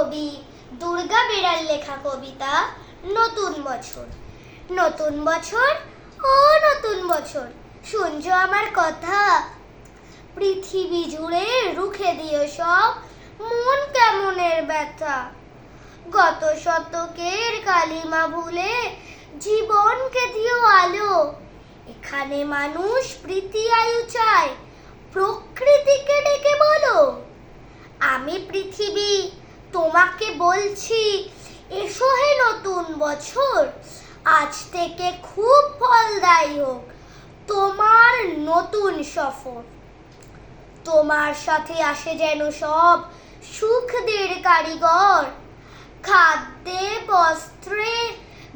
কবি দুর্গা বেরার লেখা কবিতা নতুন বছর। নতুন বছর ও নতুন বছর, শুনছো আমার কথা? পৃথিবী জুড়ে রুখে দিও সব মন কেমনের ব্যথা। গত শতকের কালিমা ভুলে জীবনকে দিও আলো। এখানে মানুষ প্রীতি আয়ু চায়, প্রকৃতিকে ডেকে বলো। আমি পৃথিবী তোমাকে বলছি, এসো হে নতুন বছর। আজ থেকে খুব ফলদায়ী হোক তোমার নতুন সফর। তোমার সাথে আসে যেন সব সুখদের কারিগর। খাদ্যে বস্ত্রে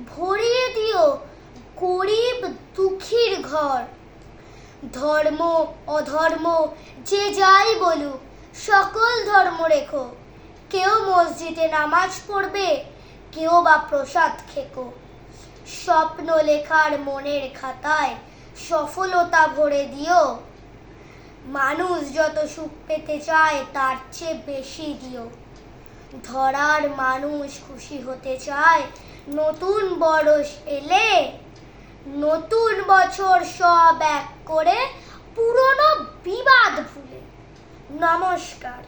ভরিয়ে দিও গরিব দুঃখীর ঘর। ধর্ম অধর্ম যে যাই বলুক, সকল ধর্ম রেখো। কেউ মসজিদে নামাজ পড়বে, কেউ বা প্রসাদ খেকো। স্বপ্ন লেখার মনের খাতায় সফলতা ভরে দিও। মানুষ যত সুখ পেতে চায় তার চেয়ে বেশি দিও। ধরার মানুষ খুশি হতে চায় নতুন বরষ এলে। নতুন বছর সব এক করে পুরনো বিবাদ ভুলে। নমস্কার।